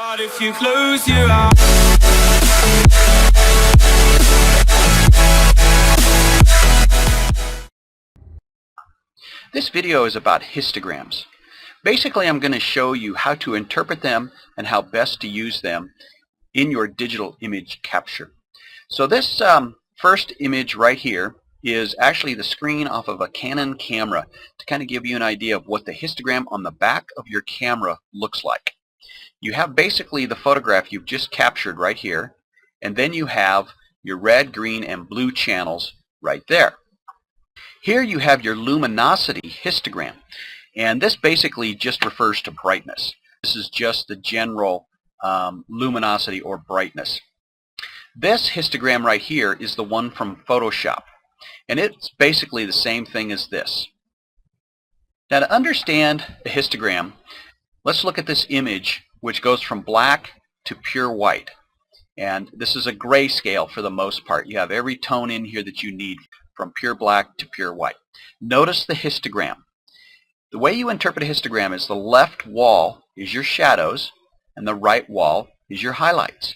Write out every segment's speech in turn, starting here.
But if you close your eyes. This video is about histograms. Basically, I'm going to show you how to interpret them and how best to use them in your digital image capture. So this first image right here is actually the screen off of a Canon camera to kind of give you an idea of what the histogram on the back of your camera looks like. You have basically the photograph you've just captured right here, and then you have your red, green, and blue channels right there. Here you have your luminosity histogram, and this basically just refers to brightness. This is just the general luminosity or brightness. This histogram right here is the one from Photoshop, and it's basically the same thing as this. Now, to understand a histogram, let's look at this image, which goes from black to pure white. And this is a grayscale for the most part. You have every tone in here that you need from pure black to pure white. Notice the histogram. The way you interpret a histogram is the left wall is your shadows and the right wall is your highlights.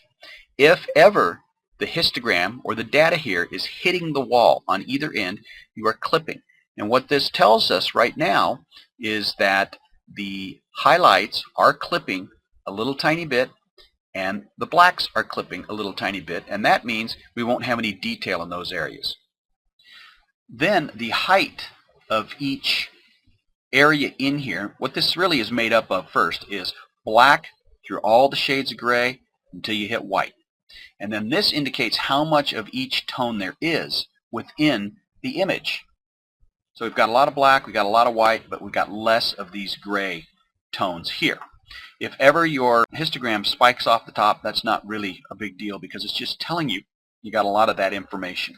If ever the histogram or the data here is hitting the wall on either end, you are clipping. And what this tells us right now is that the highlights are clipping a little tiny bit and the blacks are clipping a little tiny bit, and that means we won't have any detail in those areas. Then the height of each area in here, what this really is made up of first is black through all the shades of gray until you hit white. And then this indicates how much of each tone there is within the image. So we've got a lot of black, we've got a lot of white, but we've got less of these gray tones here. If ever your histogram spikes off the top, that's not really a big deal because it's just telling you you got a lot of that information.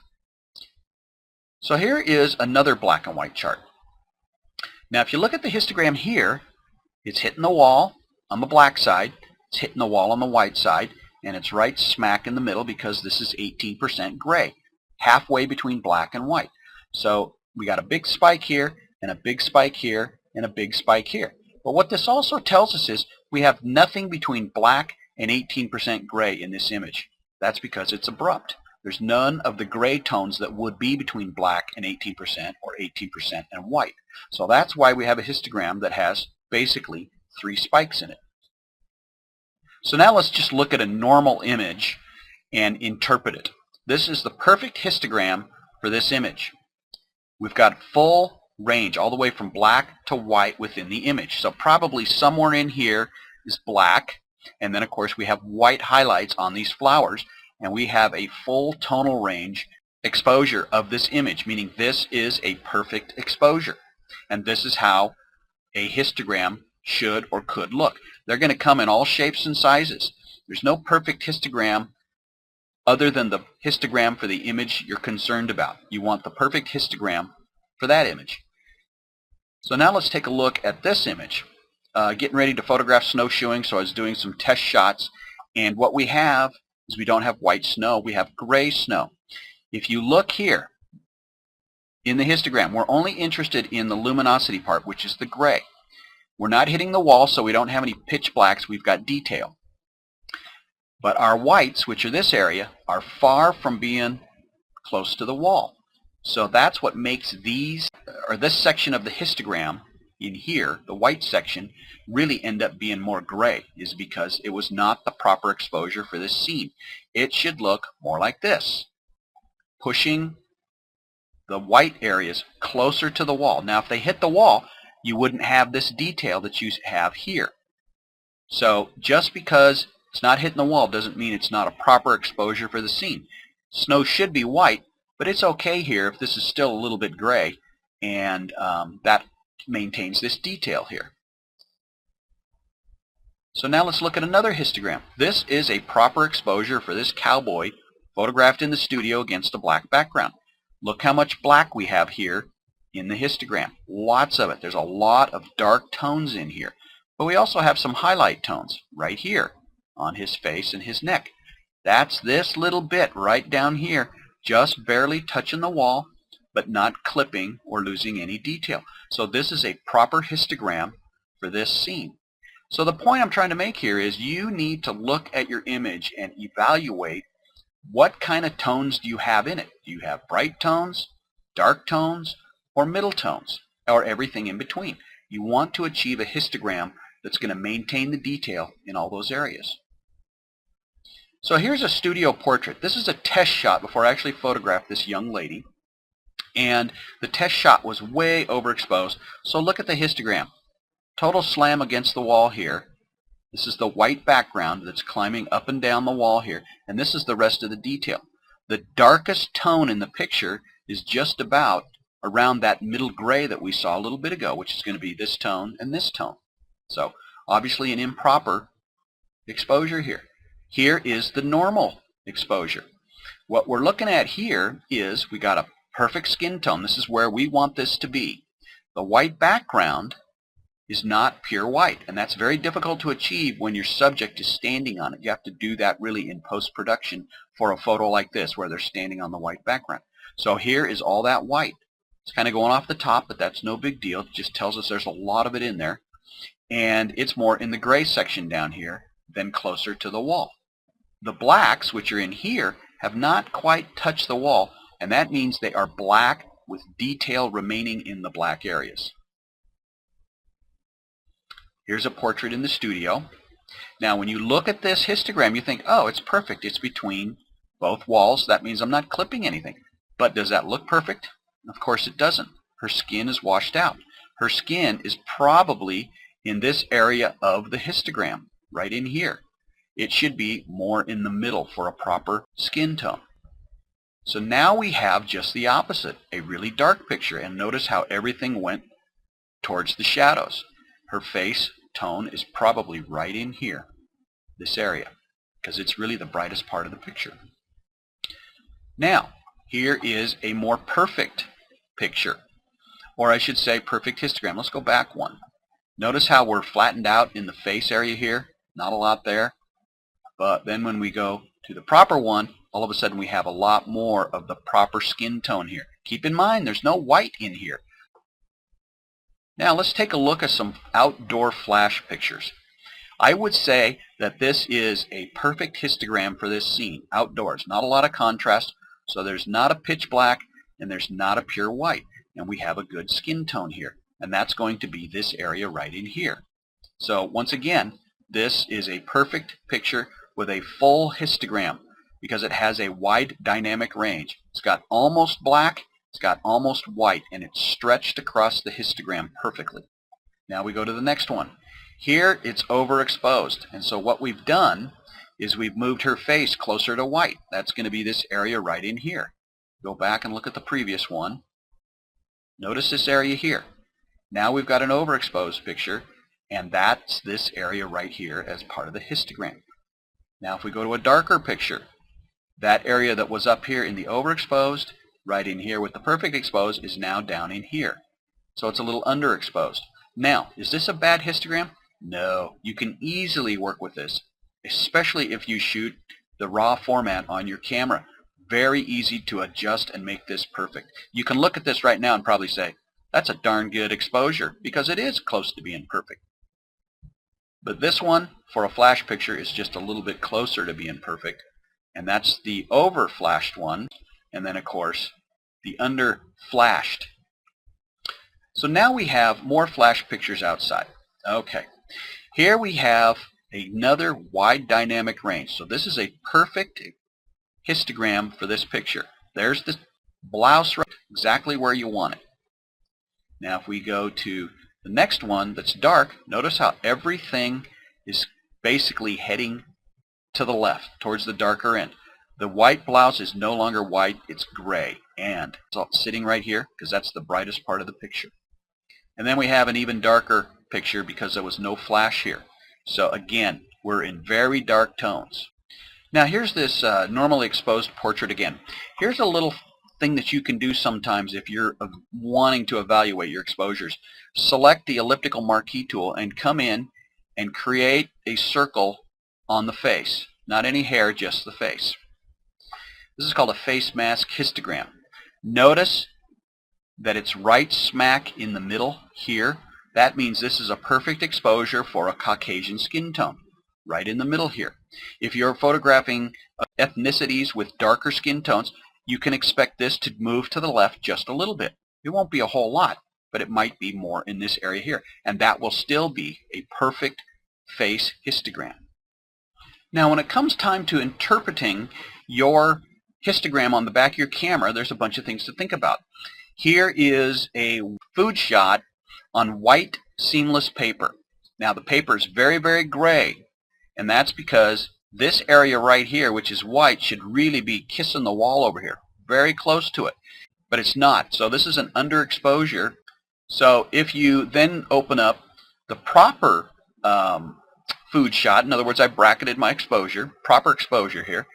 So here is another black and white chart. Now if you look at the histogram here, it's hitting the wall on the black side, it's hitting the wall on the white side, and it's right smack in the middle because this is 18% gray, halfway between black and white. So we got a big spike here, and a big spike here, and a big spike here. But what this also tells us is we have nothing between black and 18% gray in this image. That's because it's abrupt. There's none of the gray tones that would be between black and 18% or 18% and white. So that's why we have a histogram that has basically 3 spikes in it. So now let's just look at a normal image and interpret it. This is the perfect histogram for this image. We've got full range all the way from black to white within the image. So probably somewhere in here is black, and then of course we have white highlights on these flowers, and we have a full tonal range exposure of this image, meaning this is a perfect exposure. And this is how a histogram should or could look. They're going to come in all shapes and sizes. There's no perfect histogram other than the histogram for the image you're concerned about. You want the perfect histogram for that image. So now let's take a look at this image. Getting ready to photograph snowshoeing, so I was doing some test shots, and what we have is we don't have white snow, we have gray snow. If you look here in the histogram, we're only interested in the luminosity part, which is the gray. We're not hitting the wall, so we don't have any pitch blacks, we've got detail. But our whites, which are this area, are far from being close to the wall. So that's what makes these, or this section of the histogram in here, the white section, really end up being more gray, is because it was not the proper exposure for this scene. It should look more like this, pushing the white areas closer to the wall. Now if they hit the wall, you wouldn't have this detail that you have here. So just because it's not hitting the wall doesn't mean it's not a proper exposure for the scene. Snow should be white, but it's okay here if this is still a little bit gray, and that maintains this detail here. So now let's look at another histogram. This is a proper exposure for this cowboy photographed in the studio against a black background. Look how much black we have here in the histogram. Lots of it. There's a lot of dark tones in here. But we also have some highlight tones right here on his face and his neck. That's this little bit right down here, just barely touching the wall, but not clipping or losing any detail. So this is a proper histogram for this scene. So the point I'm trying to make here is you need to look at your image and evaluate what kind of tones do you have in it. Do you have bright tones, dark tones, or middle tones, or everything in between? You want to achieve a histogram that's going to maintain the detail in all those areas. So here's a studio portrait. This is a test shot before I actually photographed this young lady. And the test shot was way overexposed. So look at the histogram. Total slam against the wall here. This is the white background that's climbing up and down the wall here. And this is the rest of the detail. The darkest tone in the picture is just about around that middle gray that we saw a little bit ago, which is going to be this tone and this tone. So obviously an improper exposure here. Here is the normal exposure. What we're looking at here is we got a perfect skin tone. This is where we want this to be. The white background is not pure white, and that's very difficult to achieve when your subject is standing on it. You have to do that really in post-production for a photo like this where they're standing on the white background. So here is all that white. It's kind of going off the top, but that's no big deal. It just tells us there's a lot of it in there. And it's more in the gray section down here than closer to the wall. The blacks, which are in here, have not quite touched the wall, and that means they are black with detail remaining in the black areas. Here's a portrait in the studio. Now when you look at this histogram, you think, oh, it's perfect. It's between both walls. That means I'm not clipping anything. But does that look perfect? Of course it doesn't. Her skin is washed out. Her skin is probably in this area of the histogram, right in here. It should be more in the middle for a proper skin tone. So now we have just the opposite, a really dark picture, and notice how everything went towards the shadows. Her face tone is probably right in here, this area, because it's really the brightest part of the picture. Now, here is a more perfect picture, or I should say perfect histogram. Let's go back one. Notice how we're flattened out in the face area here, not a lot there. But then when we go to the proper one, all of a sudden we have a lot more of the proper skin tone here. Keep in mind, there's no white in here. Now let's take a look at some outdoor flash pictures. I would say that this is a perfect histogram for this scene, outdoors. Not a lot of contrast, so there's not a pitch black and there's not a pure white. And we have a good skin tone here. And that's going to be this area right in here. So once again, this is a perfect picture with a full histogram because it has a wide dynamic range. It's got almost black, it's got almost white, and it's stretched across the histogram perfectly. Now we go to the next one. Here it's overexposed, and so what we've done is we've moved her face closer to white. That's going to be this area right in here. Go back and look at the previous one. Notice this area here. Now we've got an overexposed picture, and that's this area right here as part of the histogram. Now if we go to a darker picture, that area that was up here in the overexposed, right in here with the perfect exposed, is now down in here. So it's a little underexposed. Now, is this a bad histogram? No. You can easily work with this, especially if you shoot the raw format on your camera. Very easy to adjust and make this perfect. You can look at this right now and probably say, that's a darn good exposure, because it is close to being perfect. But this one, for a flash picture, is just a little bit closer to being perfect. And that's the over flashed one, and then of course the under flashed. So now we have more flash pictures outside. Okay, here we have another wide dynamic range. So this is a perfect histogram for this picture. There's the blouse right exactly where you want it. Now if we go to the next one that's dark, notice how everything is basically heading to the left, towards the darker end. The white blouse is no longer white, it's gray, and it's all sitting right here because that's the brightest part of the picture. And then we have an even darker picture because there was no flash here. So again, we're in very dark tones. Now here's this normally exposed portrait again. Here's a little thing that you can do sometimes if you're wanting to evaluate your exposures. Select the elliptical marquee tool and come in and create a circle on the face. Not any hair, just the face. This is called a face mask histogram. Notice that it's right smack in the middle here. That means this is a perfect exposure for a Caucasian skin tone, right in the middle here. If you're photographing ethnicities with darker skin tones, you can expect this to move to the left just a little bit. It won't be a whole lot, but it might be more in this area here, and that will still be a perfect face histogram. Now when it comes time to interpreting your histogram on the back of your camera, there's a bunch of things to think about. Here is a food shot on white seamless paper. Now the paper is very, very gray, and that's because this area right here, which is white, should really be kissing the wall over here, very close to it, but it's not. So this is an underexposure. So if you then open up the proper food shot, in other words, I bracketed my exposure, proper exposure here,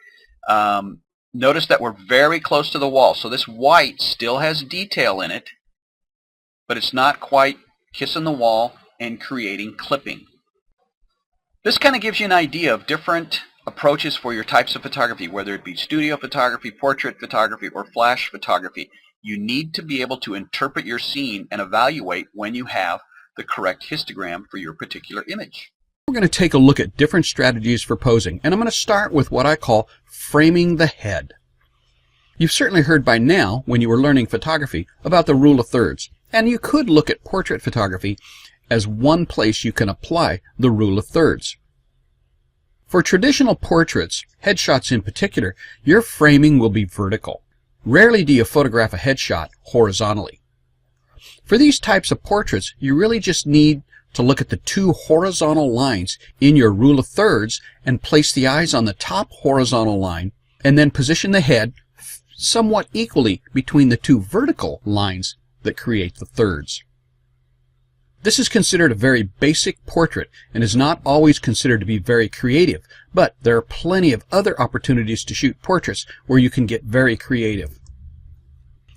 notice that we're very close to the wall. So this white still has detail in it, but it's not quite kissing the wall and creating clipping. This kind of gives you an idea of different approaches for your types of photography, whether it be studio photography, portrait photography, or flash photography. You need to be able to interpret your scene and evaluate when you have the correct histogram for your particular image. We're going to take a look at different strategies for posing, and I'm going to start with what I call framing the head. You've certainly heard by now, when you were learning photography, about the rule of thirds, and you could look at portrait photography as one place you can apply the rule of thirds. For traditional portraits, headshots in particular, your framing will be vertical. Rarely do you photograph a headshot horizontally. For these types of portraits, you really just need to look at the two horizontal lines in your rule of thirds and place the eyes on the top horizontal line, and then position the head somewhat equally between the two vertical lines that create the thirds. This is considered a very basic portrait and is not always considered to be very creative, but there are plenty of other opportunities to shoot portraits where you can get very creative.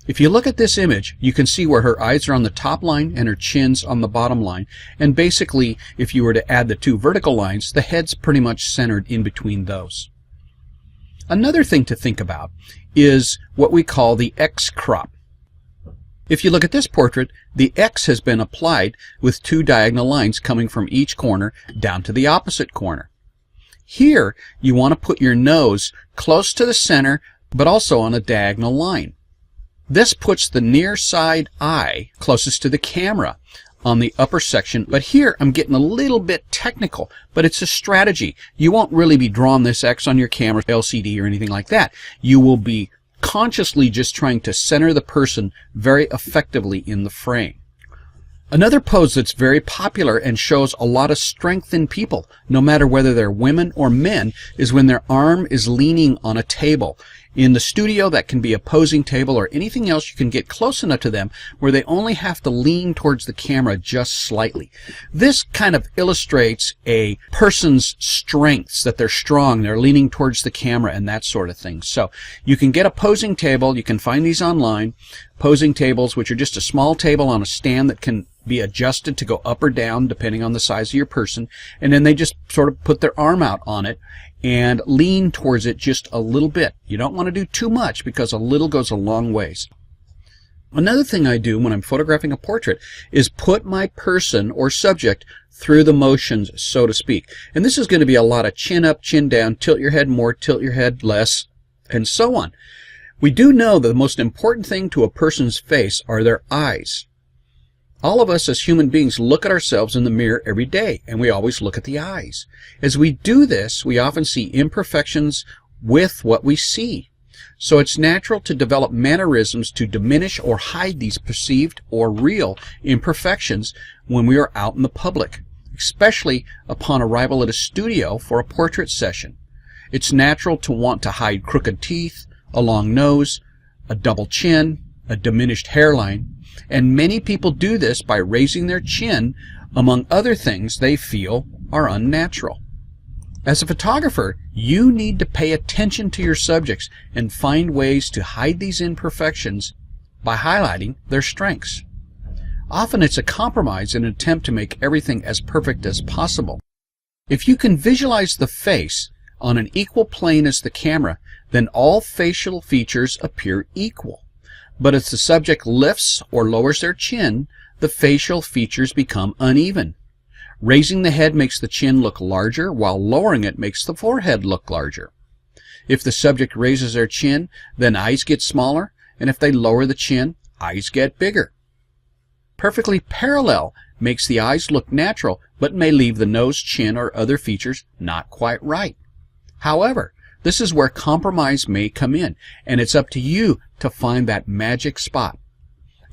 If you look at this image, you can see where her eyes are on the top line and her chin's on the bottom line, and basically if you were to add the two vertical lines, the head's pretty much centered in between those. Another thing to think about is what we call the X crop. If you look at this portrait, the X has been applied with two diagonal lines coming from each corner down to the opposite corner. Here, you want to put your nose close to the center, but also on a diagonal line. This puts the near side eye closest to the camera on the upper section, but here I'm getting a little bit technical, but it's a strategy. You won't really be drawing this X on your camera, LCD, or anything like that. You will be consciously just trying to center the person very effectively in the frame. Another pose that's very popular and shows a lot of strength in people, no matter whether they're women or men, is when their arm is leaning on a table. In the studio, that can be a posing table or anything else you can get close enough to them where they only have to lean towards the camera just slightly. This kind of illustrates a person's strengths, that they're strong, they're leaning towards the camera, and that sort of thing. So you can get a posing table. You can find these online. Posing tables, which are just a small table on a stand that can be adjusted to go up or down depending on the size of your person, and then they just sort of put their arm out on it and lean towards it just a little bit. You don't want to do too much because a little goes a long ways. Another thing I do when I'm photographing a portrait is put my person or subject through the motions, so to speak. And this is going to be a lot of chin up, chin down, tilt your head more, tilt your head less, and so on. We do know that the most important thing to a person's face are their eyes. All of us as human beings look at ourselves in the mirror every day, and we always look at the eyes. As we do this, we often see imperfections with what we see. So it's natural to develop mannerisms to diminish or hide these perceived or real imperfections when we are out in the public, especially upon arrival at a studio for a portrait session. It's natural to want to hide crooked teeth, a long nose, a double chin, a diminished hairline, and many people do this by raising their chin, among other things they feel are unnatural. As a photographer, you need to pay attention to your subjects and find ways to hide these imperfections by highlighting their strengths. Often it's a compromise in an attempt to make everything as perfect as possible. If you can visualize the face on an equal plane as the camera, then all facial features appear equal. But if the subject lifts or lowers their chin, the facial features become uneven. Raising the head makes the chin look larger, while lowering it makes the forehead look larger. If the subject raises their chin, then eyes get smaller, and if they lower the chin, eyes get bigger. Perfectly parallel makes the eyes look natural, but may leave the nose, chin, or other features not quite right. However, this is where compromise may come in, and it's up to you to find that magic spot.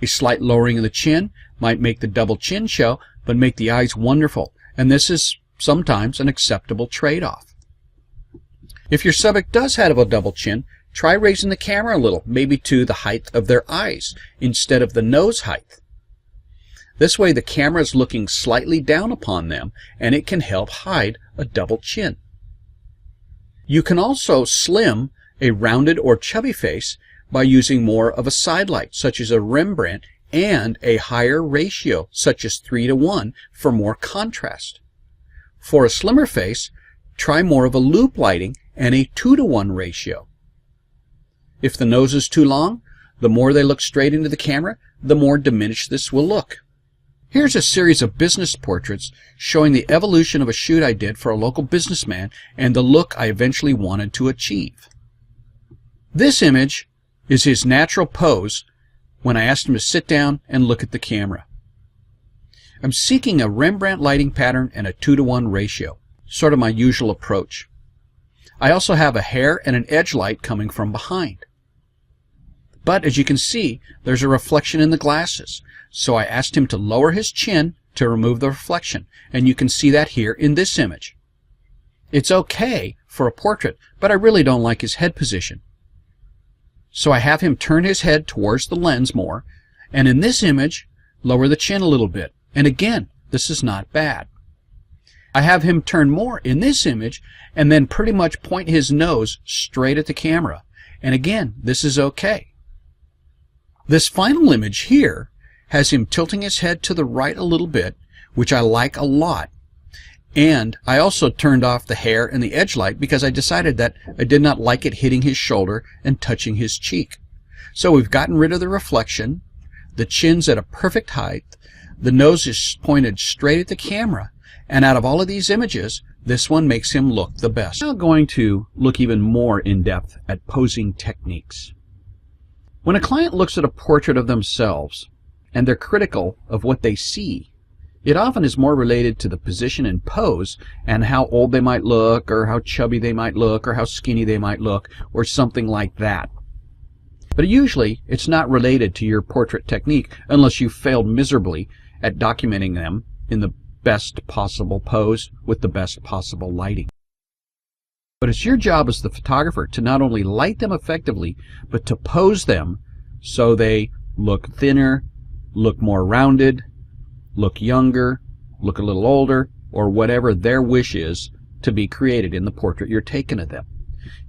A slight lowering of the chin might make the double chin show, but make the eyes wonderful, and this is sometimes an acceptable trade-off. If your subject does have a double chin, try raising the camera a little, maybe to the height of their eyes instead of the nose height. This way the camera is looking slightly down upon them, and it can help hide a double chin. You can also slim a rounded or chubby face by using more of a side light, such as a Rembrandt, and a higher ratio, such as 3:1, for more contrast. For a slimmer face, try more of a loop lighting and a 2:1 ratio. If the nose is too long, the more they look straight into the camera, the more diminished this will look. Here's a series of business portraits showing the evolution of a shoot I did for a local businessman and the look I eventually wanted to achieve. This image is his natural pose when I asked him to sit down and look at the camera. I'm seeking a Rembrandt lighting pattern and a 2:1 ratio, sort of my usual approach. I also have a hair and an edge light coming from behind. But as you can see, there's a reflection in the glasses, so I asked him to lower his chin to remove the reflection, and you can see that here in this image. It's okay for a portrait, but I really don't like his head position. So I have him turn his head towards the lens more, and in this image, lower the chin a little bit. And again, this is not bad. I have him turn more in this image, and then pretty much point his nose straight at the camera. And again, this is okay. This final image here has him tilting his head to the right a little bit, which I like a lot. And I also turned off the hair and the edge light because I decided that I did not like it hitting his shoulder and touching his cheek. So we've gotten rid of the reflection, the chin's at a perfect height, the nose is pointed straight at the camera, and out of all of these images, this one makes him look the best. I'm now going to look even more in depth at posing techniques. When a client looks at a portrait of themselves and they're critical of what they see, it often is more related to the position and pose and how old they might look, or how chubby they might look, or how skinny they might look, or something like that. But usually it's not related to your portrait technique unless you failed miserably at documenting them in the best possible pose with the best possible lighting. But it's your job as the photographer to not only light them effectively, but to pose them so they look thinner, look more rounded, look younger, look a little older, or whatever their wish is to be created in the portrait you're taking of them.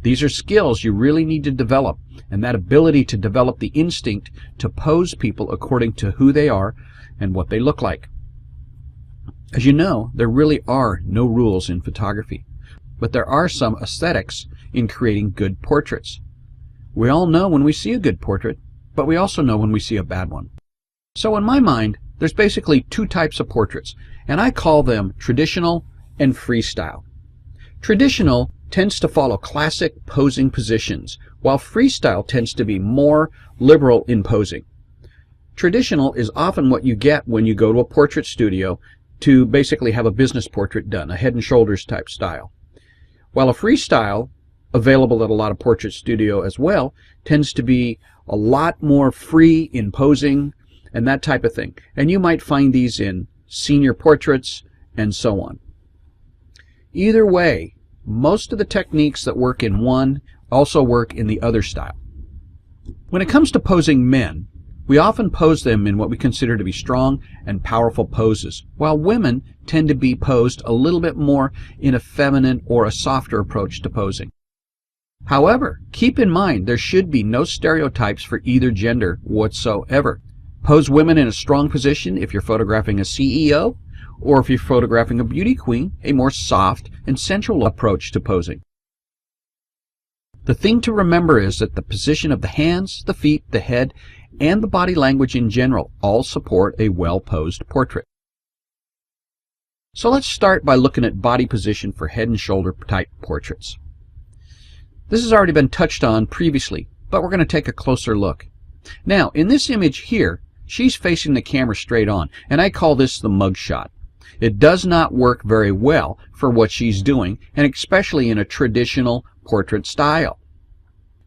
These are skills you really need to develop, and that ability to develop the instinct to pose people according to who they are and what they look like. As you know, there really are no rules in photography, but there are some aesthetics in creating good portraits. We all know when we see a good portrait, but we also know when we see a bad one. So in my mind, there's basically two types of portraits, and I call them traditional and freestyle. Traditional tends to follow classic posing positions, while freestyle tends to be more liberal in posing. Traditional is often what you get when you go to a portrait studio to basically have a business portrait done, a head and shoulders type style. While a freestyle, available at a lot of portrait studio as well, tends to be a lot more free in posing and that type of thing. And you might find these in senior portraits and so on. Either way, most of the techniques that work in one also work in the other style. When it comes to posing men, we often pose them in what we consider to be strong and powerful poses, while women tend to be posed a little bit more in a feminine or a softer approach to posing. However, keep in mind there should be no stereotypes for either gender whatsoever. Pose women in a strong position if you're photographing a CEO, or if you're photographing a beauty queen, a more soft and sensual approach to posing. The thing to remember is that the position of the hands, the feet, the head, and the body language in general all support a well-posed portrait. So let's start by looking at body position for head and shoulder type portraits. This has already been touched on previously, but we're going to take a closer look. Now, in this image here, she's facing the camera straight on, and I call this the mug shot. It does not work very well for what she's doing, and especially in a traditional portrait style.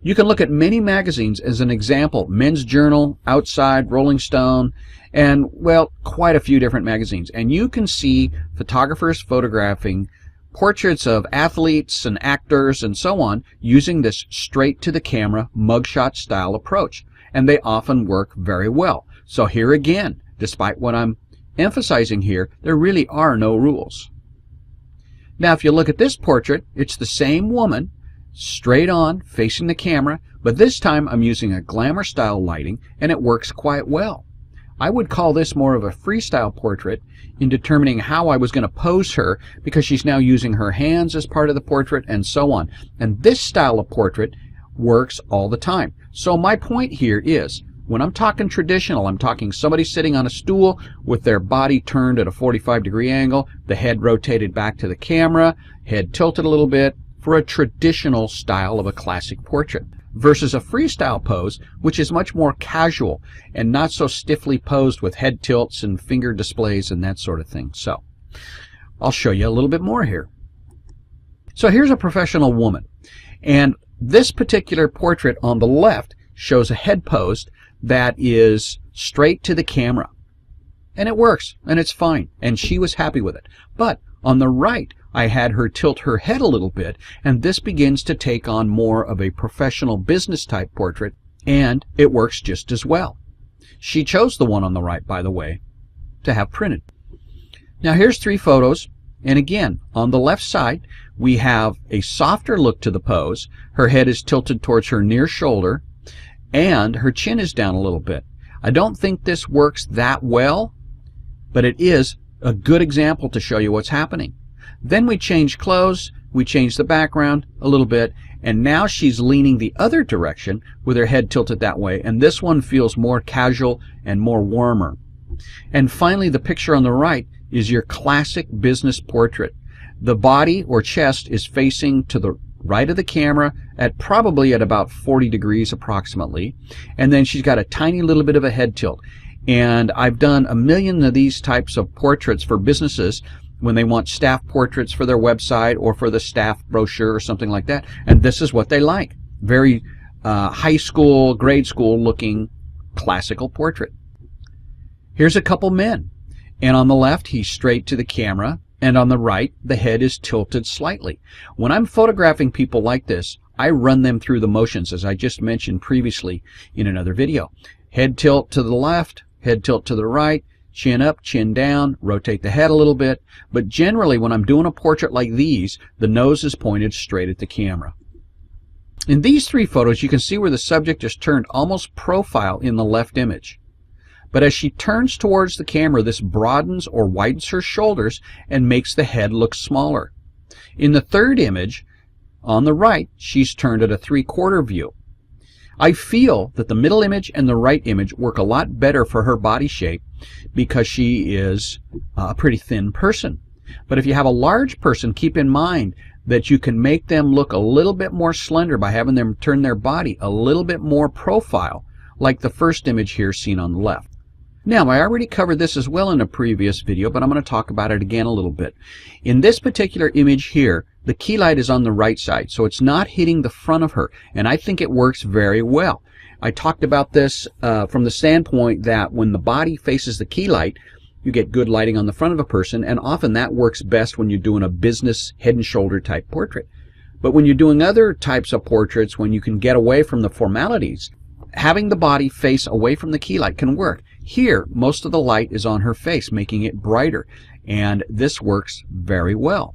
You can look at many magazines as an example: Men's Journal, Outside, Rolling Stone, and, well, quite a few different magazines. And you can see photographers photographing portraits of athletes and actors and so on using this straight-to-the-camera mugshot style approach. And they often work very well. So here again, despite what I'm emphasizing here, there really are no rules. Now, if you look at this portrait, it's the same woman, straight on, facing the camera, but this time I'm using a glamour style lighting, and it works quite well. I would call this more of a freestyle portrait in determining how I was going to pose her, because she's now using her hands as part of the portrait and so on. And this style of portrait works all the time. So my point here is, when I'm talking traditional, I'm talking somebody sitting on a stool with their body turned at a 45-degree angle, the head rotated back to the camera, head tilted a little bit, for a traditional style of a classic portrait, versus a freestyle pose, which is much more casual and not so stiffly posed with head tilts and finger displays and that sort of thing. So I'll show you a little bit more here. So here's a professional woman, and this particular portrait on the left shows a head pose that is straight to the camera, and it works, and it's fine, and she was happy with it. But on the right, I had her tilt her head a little bit, and this begins to take on more of a professional business type portrait, and it works just as well. She chose the one on the right, by the way, to have printed. Now here's 3 photos, and again, on the left side, we have a softer look to the pose. Her head is tilted towards her near shoulder, and her chin is down a little bit. I don't think this works that well, but it is a good example to show you what's happening. Then we change clothes, we change the background a little bit, and now she's leaning the other direction with her head tilted that way, and this one feels more casual and more warmer. And finally, the picture on the right is your classic business portrait. The body or chest is facing to the right of the camera at probably at about 40 degrees approximately, and then she's got a tiny little bit of a head tilt. And I've done a million of these types of portraits for businesses when they want staff portraits for their website or for the staff brochure or something like that, and this is what they like. Very high school, grade school looking classical portrait. Here's a couple men, and on the left he's straight to the camera, and on the right the head is tilted slightly. When I'm photographing people like this, I run them through the motions as I just mentioned previously in another video. Head tilt to the left, head tilt to the right, chin up, chin down, rotate the head a little bit, but generally when I'm doing a portrait like these, the nose is pointed straight at the camera. In these 3 photos, you can see where the subject is turned almost profile in the left image. But as she turns towards the camera, this broadens or widens her shoulders and makes the head look smaller. In the 3rd image, on the right, she's turned at a 3/4 view. I feel that the middle image and the right image work a lot better for her body shape because she is a pretty thin person. But if you have a large person, keep in mind that you can make them look a little bit more slender by having them turn their body a little bit more profile, like the first image here seen on the left. Now, I already covered this as well in a previous video, but I'm going to talk about it again a little bit. In this particular image here, the key light is on the right side, so it's not hitting the front of her, and I think it works very well. I talked about this from the standpoint that when the body faces the key light, you get good lighting on the front of a person, and often that works best when you're doing a business head and shoulder type portrait. But when you're doing other types of portraits, when you can get away from the formalities, having the body face away from the key light can work. Here, most of the light is on her face, making it brighter, and this works very well.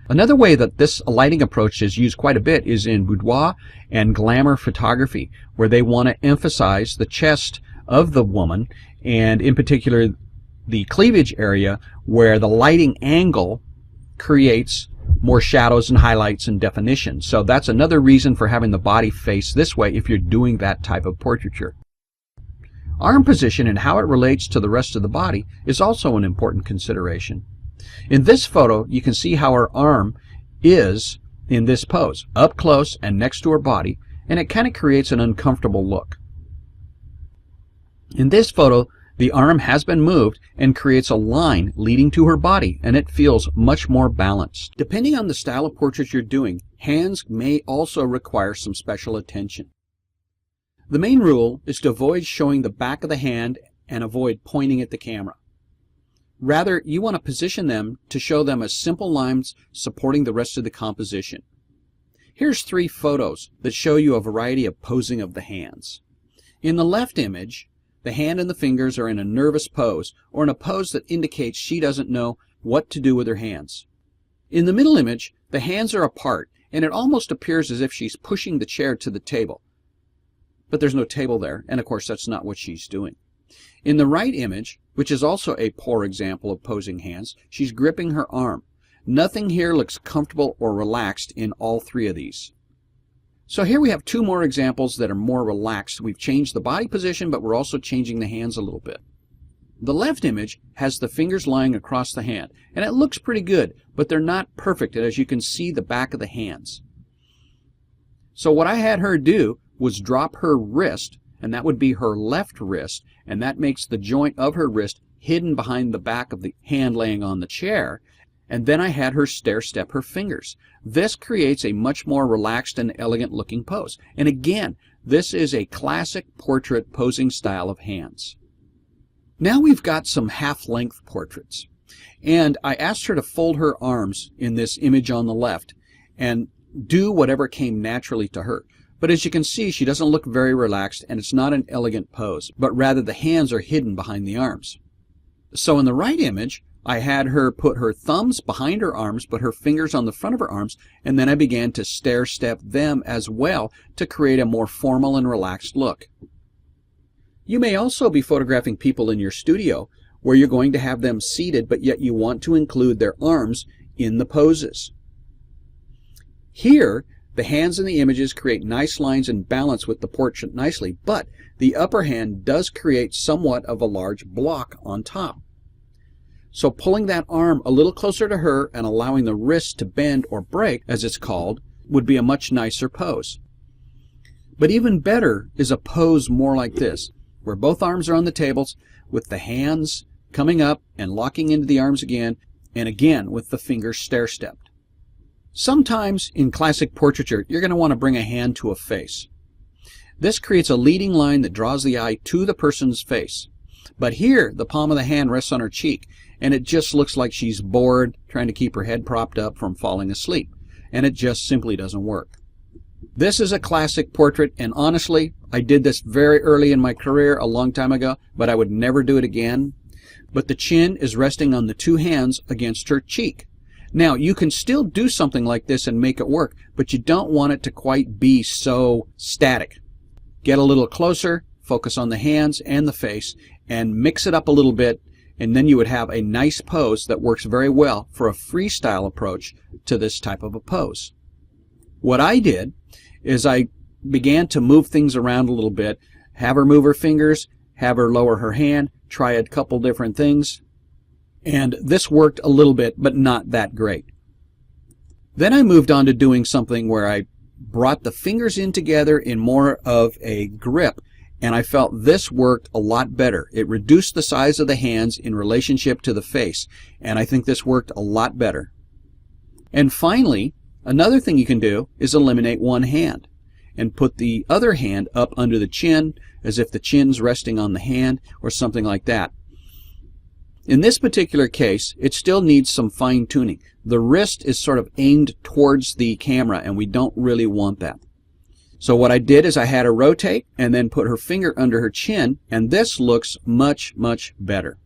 Another way that this lighting approach is used quite a bit is in boudoir and glamour photography, where they want to emphasize the chest of the woman, and in particular the cleavage area, where the lighting angle creates more shadows and highlights and definition. So that's another reason for having the body face this way if you're doing that type of portraiture. Arm position and how it relates to the rest of the body is also an important consideration. In this photo, you can see how her arm is in this pose, up close and next to her body, and it kind of creates an uncomfortable look. In this photo, the arm has been moved and creates a line leading to her body, and it feels much more balanced. Depending on the style of portrait you're doing, hands may also require some special attention. The main rule is to avoid showing the back of the hand and avoid pointing at the camera. Rather, you want to position them to show them as simple lines supporting the rest of the composition. Here's 3 photos that show you a variety of posing of the hands. In the left image, the hand and the fingers are in a nervous pose, or in a pose that indicates she doesn't know what to do with her hands. In the middle image, the hands are apart, and it almost appears as if she's pushing the chair to the table. But there's no table there, and of course that's not what she's doing. In the right image, which is also a poor example of posing hands, she's gripping her arm. Nothing here looks comfortable or relaxed in all 3 of these. So here we have 2 more examples that are more relaxed. We've changed the body position, but we're also changing the hands a little bit. The left image has the fingers lying across the hand, and it looks pretty good, but they're not perfect, as you can see the back of the hands. So what I had her do was drop her wrist, and that would be her left wrist, and that makes the joint of her wrist hidden behind the back of the hand laying on the chair, and then I had her stair-step her fingers. This creates a much more relaxed and elegant looking pose. And again, this is a classic portrait posing style of hands. Now we've got some half-length portraits, and I asked her to fold her arms in this image on the left and do whatever came naturally to her. But as you can see, she doesn't look very relaxed, and it's not an elegant pose, but rather the hands are hidden behind the arms. So in the right image, I had her put her thumbs behind her arms, but her fingers on the front of her arms, and then I began to stair-step them as well to create a more formal and relaxed look. You may also be photographing people in your studio where you're going to have them seated, but yet you want to include their arms in the poses. Here, the hands in the images create nice lines and balance with the portrait nicely, but the upper hand does create somewhat of a large block on top. So pulling that arm a little closer to her and allowing the wrist to bend or break, as it's called, would be a much nicer pose. But even better is a pose more like this, where both arms are on the tables with the hands coming up and locking into the arms again, and again with the fingers stair-stepped. Sometimes in classic portraiture, you're going to want to bring a hand to a face. This creates a leading line that draws the eye to the person's face. But here, the palm of the hand rests on her cheek, and it just looks like she's bored, trying to keep her head propped up from falling asleep, and it just simply doesn't work. This is a classic portrait, and honestly, I did this very early in my career a long time ago, but I would never do it again. But the chin is resting on the 2 hands against her cheek. Now, you can still do something like this and make it work, but you don't want it to quite be so static. Get a little closer, focus on the hands and the face, and mix it up a little bit, and then you would have a nice pose that works very well for a freestyle approach to this type of a pose. What I did is I began to move things around a little bit, have her move her fingers, have her lower her hand, try a couple different things, and this worked a little bit, but not that great. Then I moved on to doing something where I brought the fingers in together in more of a grip, and I felt this worked a lot better. It reduced the size of the hands in relationship to the face, and I think this worked a lot better. And finally, another thing you can do is eliminate one hand and put the other hand up under the chin as if the chin's resting on the hand or something like that. In this particular case, it still needs some fine-tuning. The wrist is sort of aimed towards the camera, and we don't really want that. So what I did is I had her rotate and then put her finger under her chin, and this looks much, much better.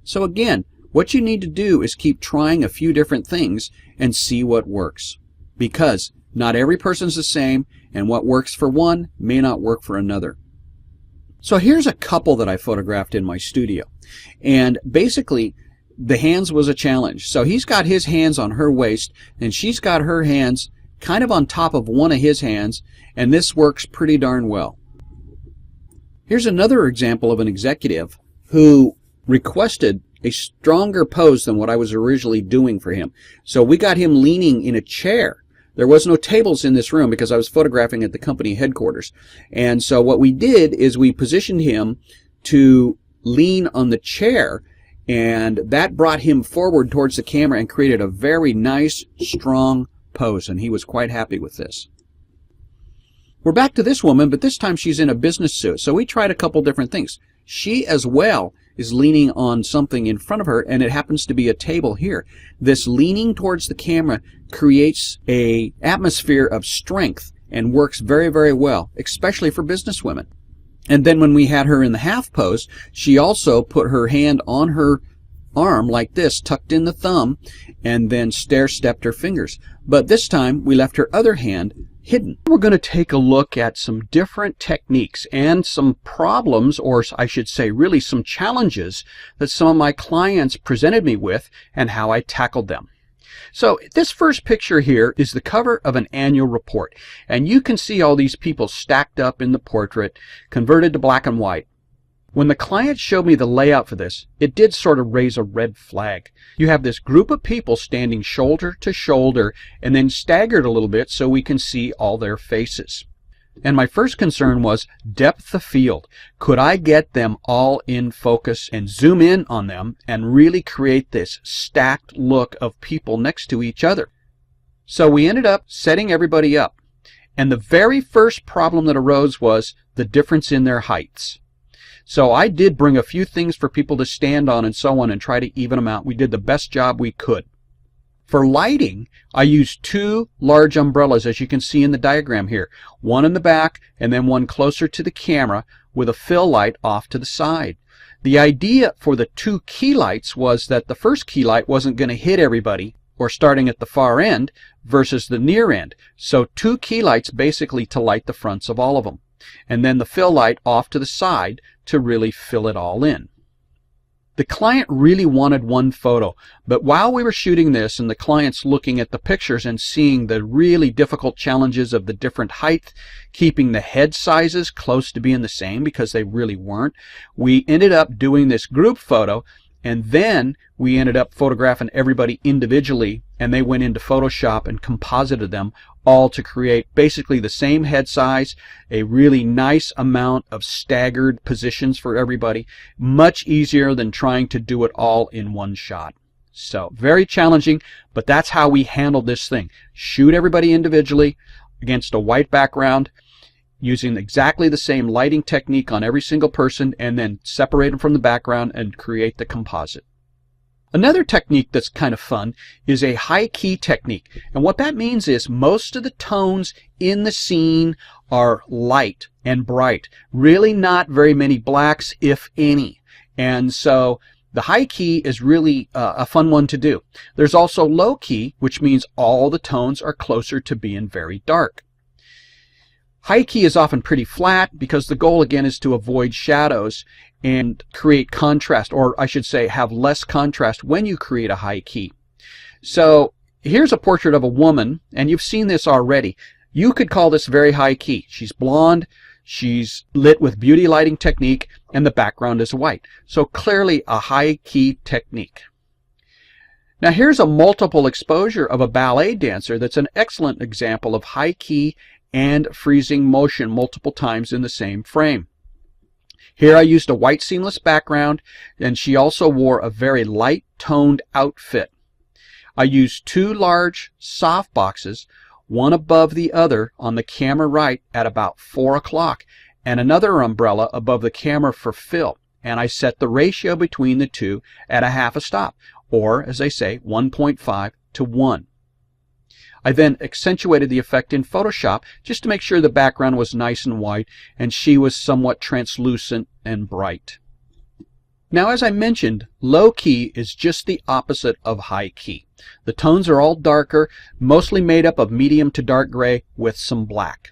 So again, what you need to do is keep trying a few different things and see what works. Because not every person's the same, and what works for one may not work for another. So here's a couple that I photographed in my studio. And basically, the hands was a challenge. So he's got his hands on her waist, and she's got her hands kind of on top of one of his hands, and this works pretty darn well. Here's another example of an executive who requested a stronger pose than what I was originally doing for him. So we got him leaning in a chair. There was no tables in this room because I was photographing at the company headquarters. And so what we did is we positioned him to lean on the chair, and that brought him forward towards the camera and created a very nice, strong pose, and he was quite happy with this. We're back to this woman, but this time she's in a business suit. So we tried a couple different things. She as well is leaning on something in front of her, and it happens to be a table here. This leaning towards the camera creates an atmosphere of strength and works very, very well, especially for business women. And then when we had her in the half pose, she also put her hand on her arm like this, tucked in the thumb, and then stair-stepped her fingers. But this time we left her other hand hidden. We're going to take a look at some different techniques and some problems, or I should say really some challenges that some of my clients presented me with and how I tackled them. So this first picture here is the cover of an annual report, and you can see all these people stacked up in the portrait, converted to black and white. When the client showed me the layout for this, it did sort of raise a red flag. You have this group of people standing shoulder to shoulder and then staggered a little bit so we can see all their faces. And my first concern was depth of field. Could I get them all in focus and zoom in on them and really create this stacked look of people next to each other? So we ended up setting everybody up. And the very first problem that arose was the difference in their heights. So I did bring a few things for people to stand on and so on and try to even them out. We did the best job we could. For lighting, I used two large umbrellas, as you can see in the diagram here. One in the back and then one closer to the camera with a fill light off to the side. The idea for the two key lights was that the first key light wasn't going to hit everybody, or starting at the far end versus the near end. So two key lights basically to light the fronts of all of them. And then the fill light off to the side to really fill it all in. The client really wanted one photo, but while we were shooting this and the client's looking at the pictures and seeing the really difficult challenges of the different height, keeping the head sizes close to being the same because they really weren't, we ended up doing this group photo, and then we ended up photographing everybody individually, and they went into Photoshop and composited them all to create basically the same head size, a really nice amount of staggered positions for everybody. Much easier than trying to do it all in one shot. So very challenging, but that's how we handled this thing. Shoot everybody individually against a white background, using exactly the same lighting technique on every single person, and then separate them from the background and create the composite. Another technique that's kind of fun is a high key technique. And what that means is most of the tones in the scene are light and bright. Really not very many blacks, if any. And so the high key is really a fun one to do. There's also low key, which means all the tones are closer to being very dark. High key is often pretty flat because the goal again is to avoid shadows and create contrast, or I should say have less contrast when you create a high key. So here's a portrait of a woman, and you've seen this already. You could call this very high key. She's blonde, she's lit with beauty lighting technique, and the background is white. So clearly a high key technique. Now here's a multiple exposure of a ballet dancer that's an excellent example of high key and freezing motion multiple times in the same frame. Here I used a white seamless background, and she also wore a very light toned outfit. I used two large soft boxes, one above the other on the camera right at about 4 o'clock, and another umbrella above the camera for fill. And I set the ratio between the two at a half a stop, or as they say, 1.5 to 1. I then accentuated the effect in Photoshop just to make sure the background was nice and white and she was somewhat translucent and bright. Now, as I mentioned, low key is just the opposite of high key. The tones are all darker, mostly made up of medium to dark gray with some black.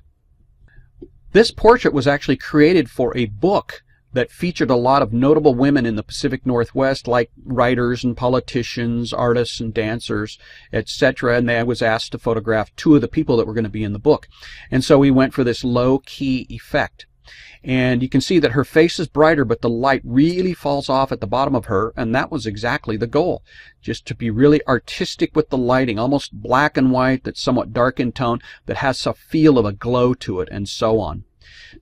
This portrait was actually created for a book that featured a lot of notable women in the Pacific Northwest, like writers and politicians, artists and dancers, etc. And I was asked to photograph two of the people that were going to be in the book. And so we went for this low-key effect. And you can see that her face is brighter, but the light really falls off at the bottom of her, and that was exactly the goal. Just to be really artistic with the lighting, almost black and white, that's somewhat dark in tone, that has a feel of a glow to it, and so on.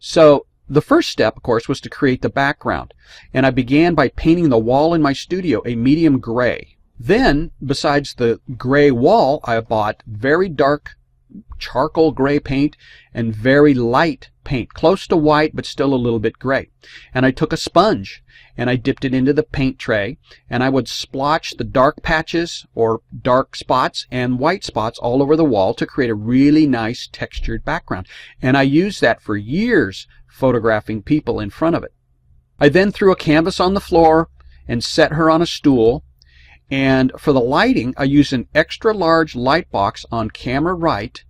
So the first step, of course, was to create the background. And I began by painting the wall in my studio a medium gray. Then, besides the gray wall, I bought very dark charcoal gray paint and very light paint, close to white but still a little bit gray. And I took a sponge and I dipped it into the paint tray, and I would splotch the dark patches or dark spots and white spots all over the wall to create a really nice textured background. And I used that for years, photographing people in front of it. I then threw a canvas on the floor and set her on a stool. And for the lighting, I used an extra large light box on camera right,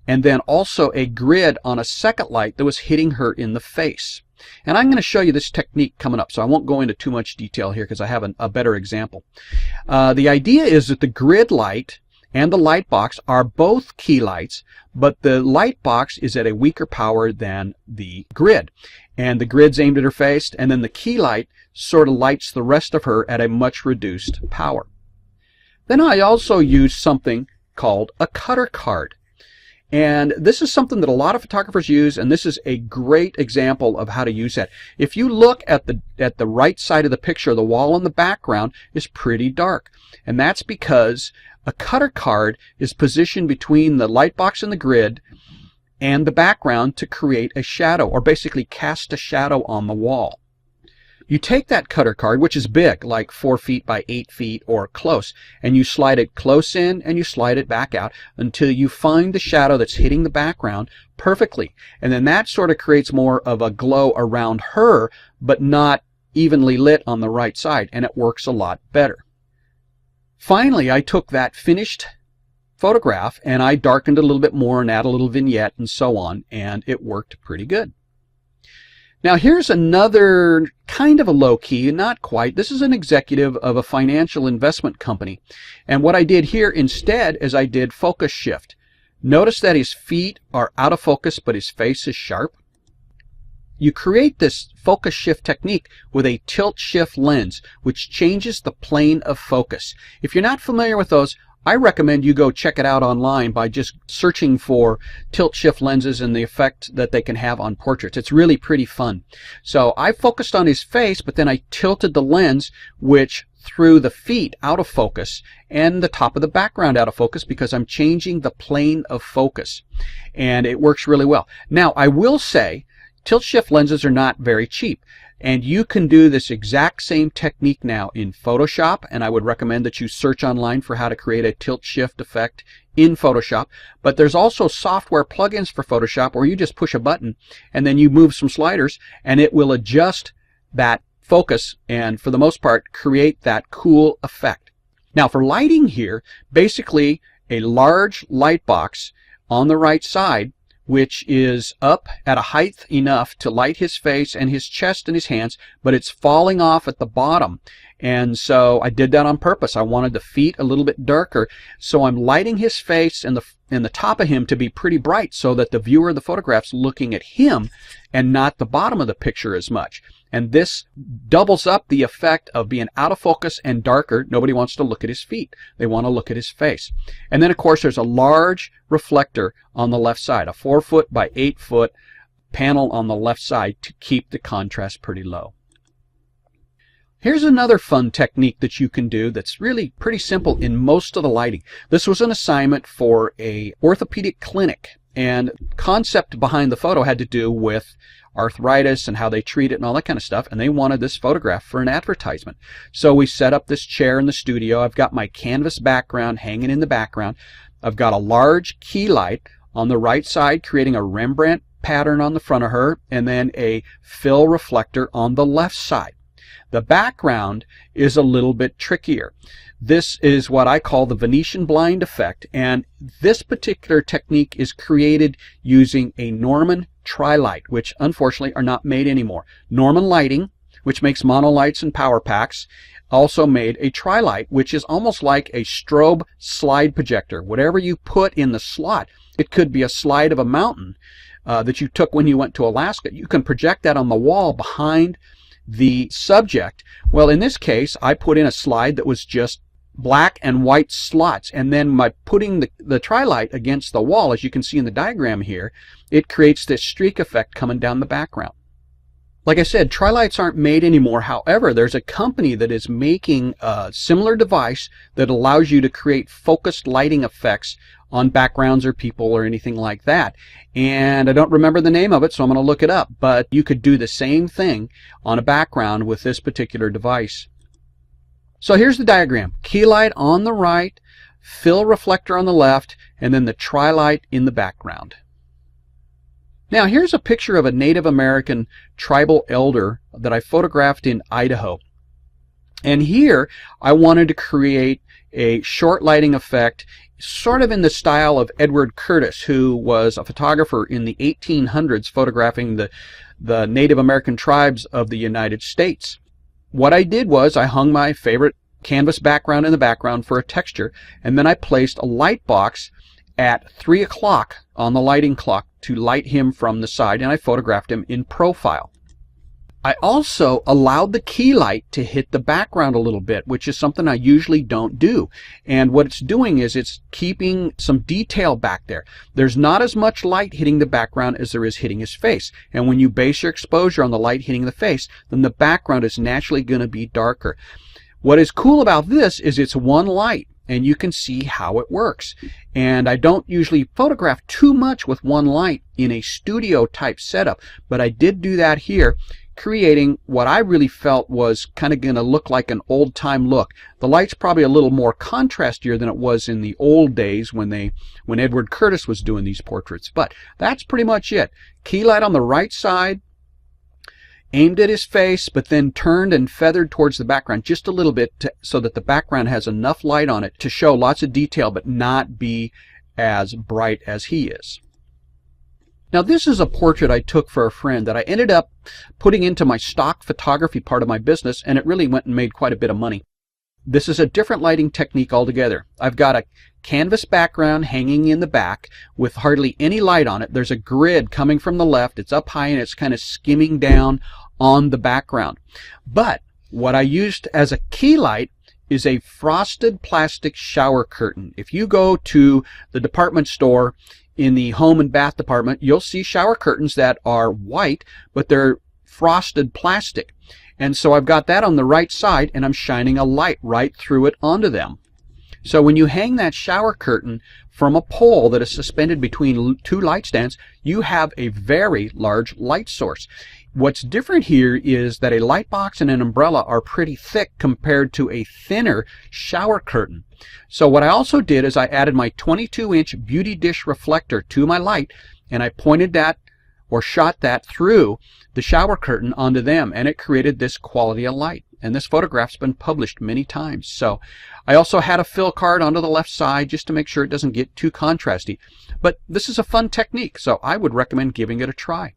and then also a grid on a second light that was hitting her in the face. And I'm going to show you this technique coming up, so I won't go into too much detail here because I have a better example. The idea is that the grid light and the light box are both key lights, but the light box is at a weaker power than the grid. And the grid's aimed at her face, and then the key light sort of lights the rest of her at a much reduced power. Then I also used something called a cutter card. And this is something that a lot of photographers use, and this is a great example of how to use that. If you look at the right side of the picture, the wall in the background is pretty dark. And that's because a cutter card is positioned between the light box and the grid and the background to create a shadow, or basically cast a shadow on the wall. You take that cutter card, which is big, like 4 feet by 8 feet or close, and you slide it close in and you slide it back out until you find the shadow that's hitting the background perfectly. And then that sort of creates more of a glow around her, but not evenly lit on the right side, and it works a lot better. Finally, I took that finished photograph and I darkened it a little bit more and add a little vignette and so on, and it worked pretty good. Now here's another kind of a low-key, not quite. This is an executive of a financial investment company. And what I did here instead is I did focus shift. Notice that his feet are out of focus, but his face is sharp. You create this focus shift technique with a tilt shift lens, which changes the plane of focus. If you're not familiar with those, I recommend you go check it out online by just searching for tilt shift lenses and the effect that they can have on portraits. It's really pretty fun. So I focused on his face, but then I tilted the lens, which threw the feet out of focus and the top of the background out of focus, because I'm changing the plane of focus. And it works really well. Now, I will say tilt shift lenses are not very cheap. And you can do this exact same technique now in Photoshop, and I would recommend that you search online for how to create a tilt shift effect in Photoshop. But there's also software plugins for Photoshop where you just push a button and then you move some sliders and it will adjust that focus and for the most part create that cool effect. Now for lighting here, basically a large light box on the right side, which is up at a height enough to light his face and his chest and his hands, but it's falling off at the bottom. And so I did that on purpose. I wanted the feet a little bit darker. So I'm lighting his face and the top of him to be pretty bright so that the viewer of the photograph's looking at him and not the bottom of the picture as much. And this doubles up the effect of being out of focus and darker. Nobody wants to look at his feet. They want to look at his face. And then, of course, there's a large reflector on the left side, a 4 foot by 8 foot panel on the left side to keep the contrast pretty low. Here's another fun technique that you can do that's really pretty simple in most of the lighting. This was an assignment for a orthopedic clinic, and concept behind the photo had to do with arthritis and how they treat it and all that kind of stuff, and they wanted this photograph for an advertisement. So we set up this chair in the studio. I've got my canvas background hanging in the background. I've got a large key light on the right side creating a Rembrandt pattern on the front of her, and then a fill reflector on the left side. The background is a little bit trickier. This is what I call the Venetian blind effect, and this particular technique is created using a Norman tri-light, which unfortunately are not made anymore. Norman Lighting, which makes monolights and power packs, also made a tri-light, which is almost like a strobe slide projector. Whatever you put in the slot, it could be a slide of a mountain, that you took when you went to Alaska, you can project that on the wall behind the subject. Well, in this case, I put in a slide that was just black and white slots, and then by putting the tri-light against the wall, as you can see in the diagram here, it creates this streak effect coming down the background. Like I said, tri-lights aren't made anymore. However, there's a company that is making a similar device that allows you to create focused lighting effects on backgrounds or people or anything like that. And I don't remember the name of it, so I'm going to look it up. But you could do the same thing on a background with this particular device. So here's the diagram. Key light on the right, fill reflector on the left, and then the tri-light in the background. Now here's a picture of a Native American tribal elder that I photographed in Idaho. And here I wanted to create a short lighting effect sort of in the style of Edward Curtis, who was a photographer in the 1800s photographing the Native American tribes of the United States. What I did was I hung my favorite canvas background in the background for a texture, and then I placed a light box at 3 o'clock on the lighting clock to light him from the side, and I photographed him in profile. I also allowed the key light to hit the background a little bit, which is something I usually don't do. And what it's doing is it's keeping some detail back there. There's not as much light hitting the background as there is hitting his face. And when you base your exposure on the light hitting the face, then the background is naturally going to be darker. What is cool about this is it's one light, and you can see how it works. And I don't usually photograph too much with one light in a studio type setup, but I did do that here, creating what I really felt was kind of going to look like an old-time look. The light's probably a little more contrastier than it was in the old days when Edward Curtis was doing these portraits. But that's pretty much it. Key light on the right side, aimed at his face, but then turned and feathered towards the background just a little bit so that the background has enough light on it to show lots of detail but not be as bright as he is. Now this is a portrait I took for a friend that I ended up putting into my stock photography part of my business, and it really went and made quite a bit of money. This is a different lighting technique altogether. I've got a canvas background hanging in the back with hardly any light on it. There's a grid coming from the left. It's up high and it's kind of skimming down on the background. But what I used as a key light is a frosted plastic shower curtain. If you go to the department store in the home and bath department, you'll see shower curtains that are white, but they're frosted plastic. And so I've got that on the right side, and I'm shining a light right through it onto them. So when you hang that shower curtain from a pole that is suspended between two light stands, you have a very large light source. What's different here is that a light box and an umbrella are pretty thick compared to a thinner shower curtain. So what I also did is I added my 22-inch beauty dish reflector to my light, and I pointed that or shot that through the shower curtain onto them, and it created this quality of light. And this photograph's been published many times. So I also had a fill card onto the left side just to make sure it doesn't get too contrasty. But this is a fun technique, so I would recommend giving it a try.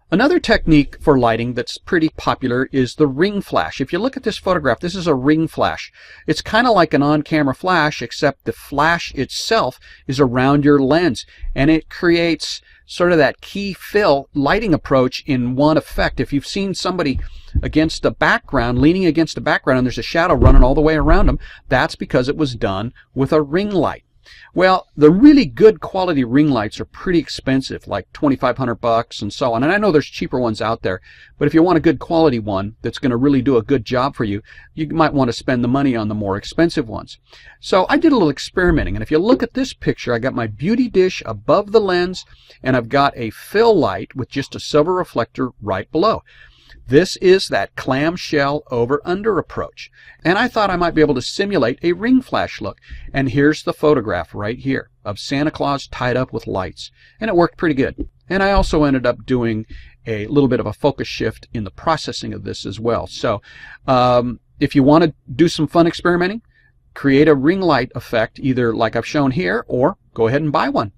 Another technique for lighting that's pretty popular is the ring flash. If you look at this photograph, this is a ring flash. It's kind of like an on-camera flash, except the flash itself is around your lens, and it creates sort of that key fill lighting approach in one effect. If you've seen somebody against a background, leaning against a background, and there's a shadow running all the way around them, that's because it was done with a ring light. Well, the really good quality ring lights are pretty expensive, like $2,500 and so on. And I know there's cheaper ones out there, but if you want a good quality one that's going to really do a good job for you, you might want to spend the money on the more expensive ones. So I did a little experimenting, and if you look at this picture, I got my beauty dish above the lens, and I've got a fill light with just a silver reflector right below. This is that clamshell over-under approach. And I thought I might be able to simulate a ring flash look. And here's the photograph right here of Santa Claus tied up with lights. And it worked pretty good. And I also ended up doing a little bit of a focus shift in the processing of this as well. So if you want to do some fun experimenting, create a ring light effect, either like I've shown here, or go ahead and buy one.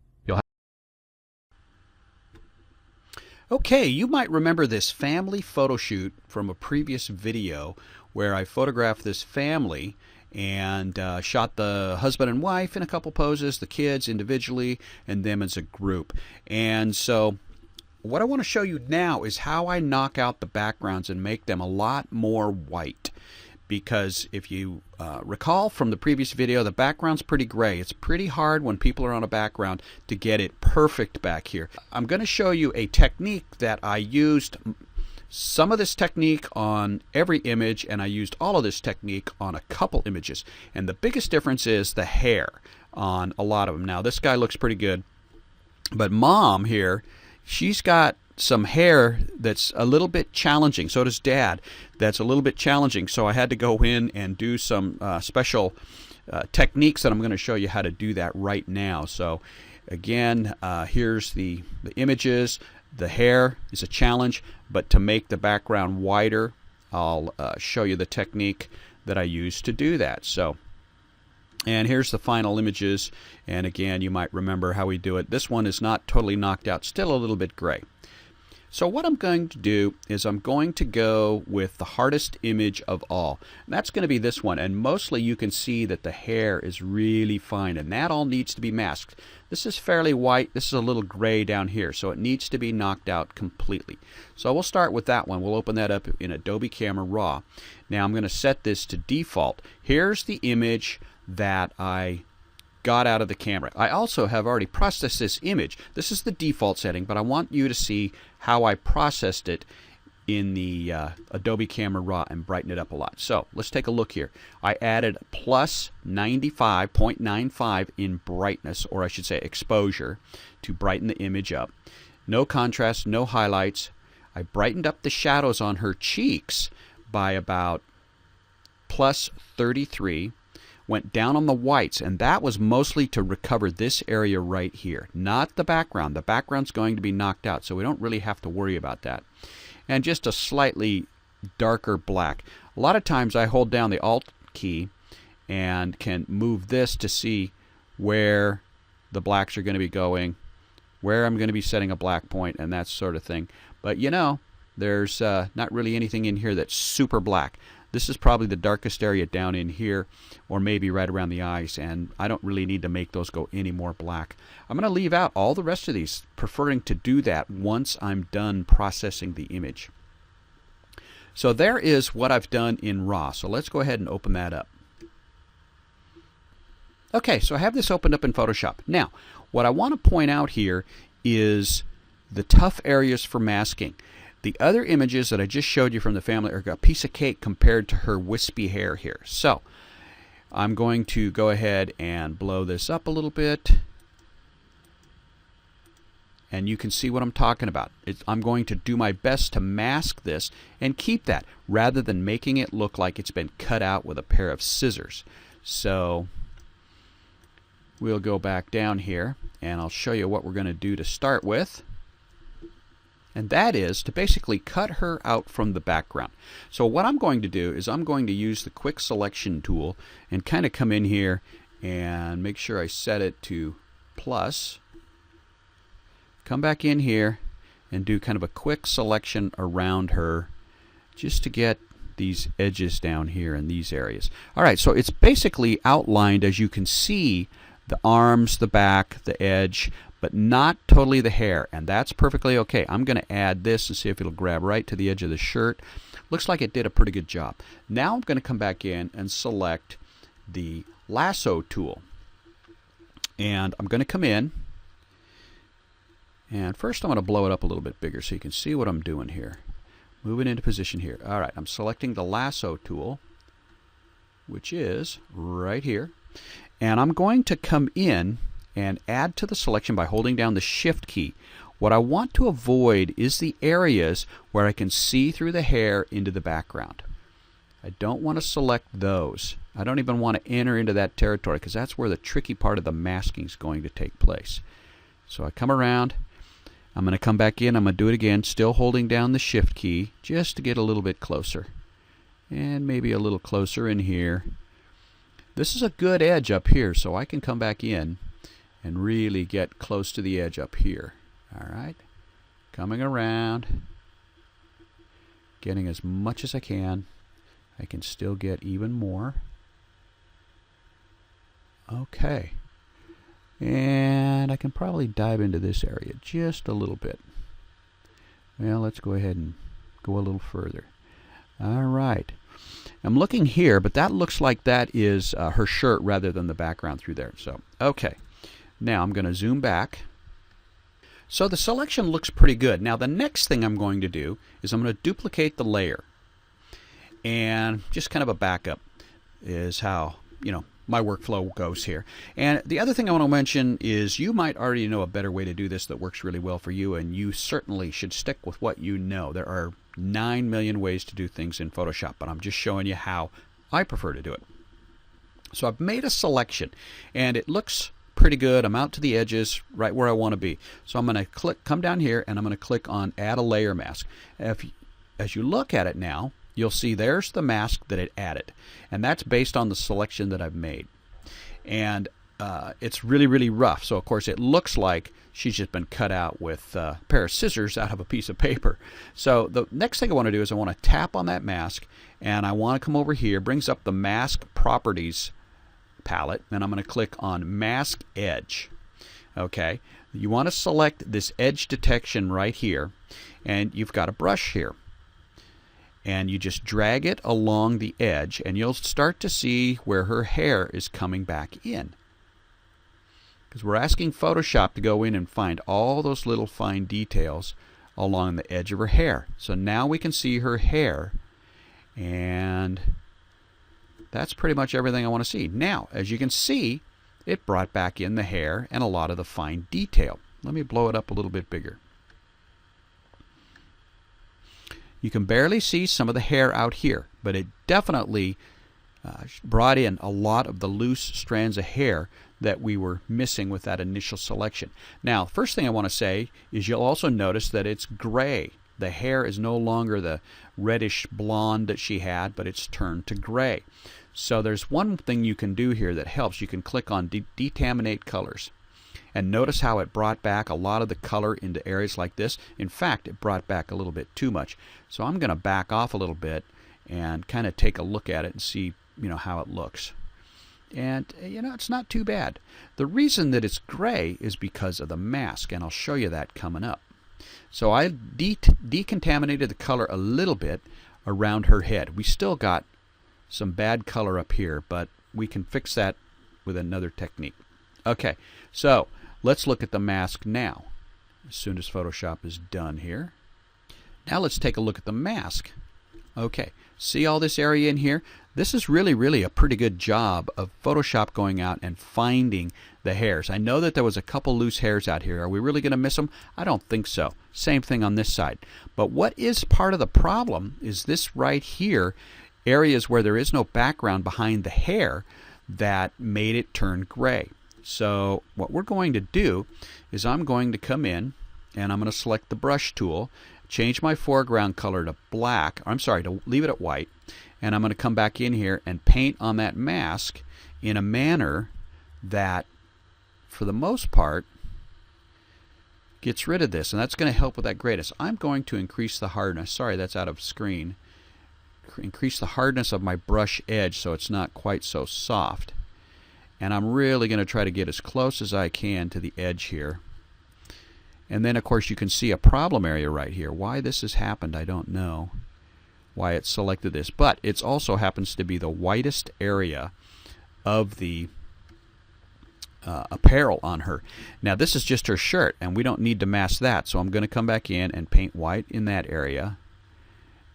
Okay, you might remember this family photo shoot from a previous video where I photographed this family, and shot the husband and wife in a couple poses, the kids individually, and them as a group. And so what I want to show you now is how I knock out the backgrounds and make them a lot more white. Because if you recall from the previous video, the background's pretty gray. It's pretty hard when people are on a background to get it perfect back here. I'm going to show you a technique that I used some of this technique on every image, and I used all of this technique on a couple images. And the biggest difference is the hair on a lot of them. Now, this guy looks pretty good, but Mom here, she's got some hair that's a little bit challenging. So does Dad. That's a little bit challenging. So I had to go in and do some special techniques that I'm going to show you how to do that right now. So again, here's the images. The hair is a challenge, but to make the background wider, I'll show you the technique that I use to do that. So, and here's the final images. And again, you might remember how we do it. This one is not totally knocked out, still a little bit gray. So what I'm going to do is I'm going to go with the hardest image of all. And that's going to be this one. And mostly you can see that the hair is really fine. And that all needs to be masked. This is fairly white. This is a little gray down here. So it needs to be knocked out completely. So we'll start with that one. We'll open that up in Adobe Camera Raw. Now I'm going to set this to default. Here's the image that I got out of the camera. I also have already processed this image. This is the default setting, but I want you to see how I processed it in the Adobe Camera Raw and brighten it up a lot. So let's take a look here. I added plus 95.95 in brightness, or I should say exposure, to brighten the image up. No contrast, no highlights. I brightened up the shadows on her cheeks by about plus 33. Went down on the whites, and that was mostly to recover this area right here, not the background. The background's going to be knocked out, so we don't really have to worry about that. And just a slightly darker black. A lot of times I hold down the Alt key and can move this to see where the blacks are going to be going, where I'm going to be setting a black point, and that sort of thing. But you know, there's not really anything in here that's super black. This is probably the darkest area down in here, or maybe right around the eyes, and I don't really need to make those go any more black. I'm going to leave out all the rest of these, preferring to do that once I'm done processing the image. So there is what I've done in RAW. So let's go ahead and open that up. Okay, so I have this opened up in Photoshop. Now, what I want to point out here is the tough areas for masking. The other images that I just showed you from the family are a piece of cake compared to her wispy hair here. So I'm going to go ahead and blow this up a little bit. And you can see what I'm talking about. I'm going to do my best to mask this and keep that rather than making it look like it's been cut out with a pair of scissors. So we'll go back down here and I'll show you what we're going to do to start with. And that is to basically cut her out from the background. So what I'm going to do is I'm going to use the quick selection tool and kind of come in here and make sure I set it to plus. Come back in here and do kind of a quick selection around her just to get these edges down here in these areas. All right, so it's basically outlined, as you can see, the arms, the back, the edge, but not totally the hair, and that's perfectly okay. I'm going to add this and see if it'll grab right to the edge of the shirt. Looks like it did a pretty good job. Now I'm going to come back in and select the lasso tool. And I'm going to come in, and first I'm going to blow it up a little bit bigger so you can see what I'm doing here. Move it into position here. All right, I'm selecting the lasso tool, which is right here. And I'm going to come in and add to the selection by holding down the Shift key. What I want to avoid is the areas where I can see through the hair into the background. I don't want to select those. I don't even want to enter into that territory because that's where the tricky part of the masking is going to take place. So I come around, I'm going to come back in, I'm going to do it again, still holding down the Shift key just to get a little bit closer. And maybe a little closer in here. This is a good edge up here, so I can come back in and really get close to the edge up here. All right, coming around, getting as much as I can. I can still get even more. Okay. And I can probably dive into this area just a little bit. Well, let's go ahead and go a little further. All right. I'm looking here, but that looks like that is her shirt rather than the background through there. So, okay. Now I'm going to zoom back. So the selection looks pretty good. Now the next thing I'm going to do is I'm going to duplicate the layer. And just kind of a backup is how, my workflow goes here. And the other thing I want to mention is you might already know a better way to do this that works really well for you, and you certainly should stick with what you know. There are 9 million ways to do things in Photoshop, but I'm just showing you how I prefer to do it. So I've made a selection, and it looks pretty good. I'm out to the edges, right where I want to be. So I'm going to come down here, and I'm going to click on Add a Layer Mask. As you look at it now, you'll see there's the mask that it added, and that's based on the selection that I've made. And it's really, really rough. So of course it looks like she's just been cut out with a pair of scissors out of a piece of paper. So the next thing I want to do is I want to tap on that mask, and I want to come over here. Brings up the Mask Properties palette, and I'm going to click on Mask Edge. Okay, you want to select this edge detection right here, and you've got a brush here. And you just drag it along the edge, and you'll start to see where her hair is coming back in. Because we're asking Photoshop to go in and find all those little fine details along the edge of her hair. So now we can see her hair, and that's pretty much everything I want to see. Now, as you can see, it brought back in the hair and a lot of the fine detail. Let me blow it up a little bit bigger. You can barely see some of the hair out here, but it definitely brought in a lot of the loose strands of hair that we were missing with that initial selection. Now, first thing I want to say is you'll also notice that it's gray. The hair is no longer the reddish blonde that she had, but it's turned to gray. So there's one thing you can do here that helps. You can click on Decontaminate Colors. And notice how it brought back a lot of the color into areas like this. In fact, it brought back a little bit too much. So I'm going to back off a little bit and kind of take a look at it and see, how it looks. And, it's not too bad. The reason that it's gray is because of the mask, and I'll show you that coming up. So I decontaminated the color a little bit around her head. We still got some bad color up here, but we can fix that with another technique. Okay, so let's look at the mask now, as soon as Photoshop is done here. Now let's take a look at the mask. Okay, see all this area in here? This is really, really a pretty good job of Photoshop going out and finding the hairs. I know that there was a couple loose hairs out here. Are we really going to miss them? I don't think so. Same thing on this side. But what is part of the problem is this right here, areas where there is no background behind the hair that made it turn gray. So what we're going to do is I'm going to come in and I'm going to select the brush tool, change my foreground color to black, to leave it at white, and I'm going to come back in here and paint on that mask in a manner that, for the most part, gets rid of this, and that's going to help with that grayness. I'm going to increase the hardness. Sorry, that's out of screen. Increase the hardness of my brush edge so it's not quite so soft. And I'm really going to try to get as close as I can to the edge here. And then, of course, you can see a problem area right here. Why this has happened, I don't know. Why it selected this. But it also happens to be the whitest area of the apparel on her. Now, this is just her shirt, and we don't need to mask that. So I'm going to come back in and paint white in that area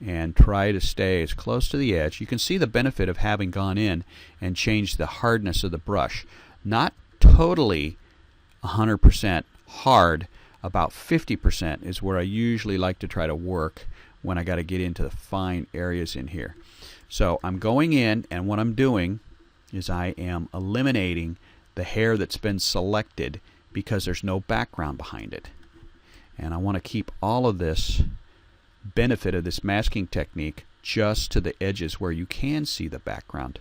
and try to stay as close to the edge. You can see the benefit of having gone in and changed the hardness of the brush. Not totally 100% hard, about 50% is where I usually like to try to work when I got to get into the fine areas in here. So I'm going in, and what I'm doing is I am eliminating the hair that's been selected because there's no background behind it. And I want to keep all of this benefit of this masking technique just to the edges where you can see the background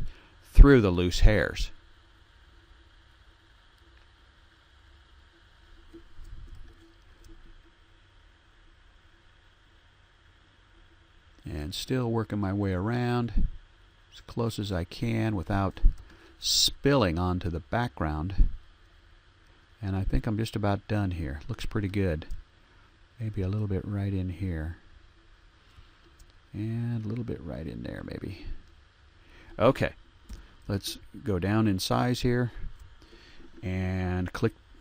through the loose hairs. And still working my way around as close as I can without spilling onto the background. And I think I'm just about done here. Looks pretty good. Maybe a little bit right in here. And a little bit right in there maybe. Okay. Let's go down in size here. And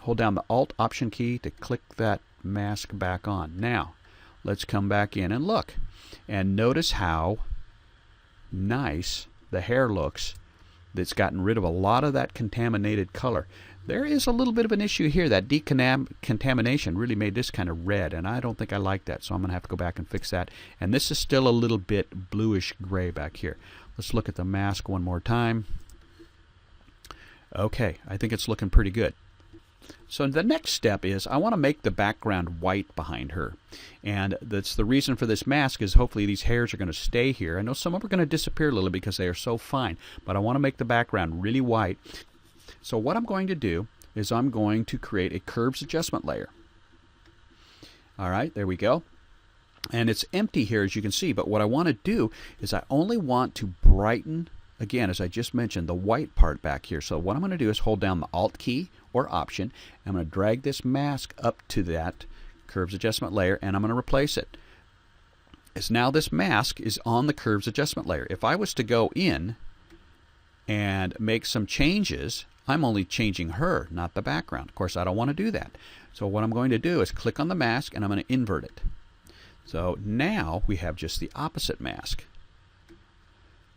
hold down the Alt Option key to click that mask back on. Now, let's come back in and look. And notice how nice the hair looks. That's gotten rid of a lot of that contaminated color. There is a little bit of an issue here. That decontamination really made this kind of red, and I don't think I like that, so I'm going to have to go back and fix that. And this is still a little bit bluish gray back here. Let's look at the mask one more time. Okay, I think it's looking pretty good. So the next step is I want to make the background white behind her. And that's the reason for this mask is hopefully these hairs are going to stay here. I know some of them are going to disappear a little because they are so fine, but I want to make the background really white. So what I'm going to do is I'm going to create a curves adjustment layer. All right, there we go. And it's empty here as you can see, but what I want to do is I only want to brighten, again, as I just mentioned, the white part back here. So what I'm going to do is hold down the Alt key or Option. I'm going to drag this mask up to that curves adjustment layer, and I'm going to replace it. As now this mask is on the curves adjustment layer. If I was to go in and make some changes, I'm only changing her, not the background. Of course, I don't want to do that. So what I'm going to do is click on the mask, and I'm going to invert it. So now we have just the opposite mask.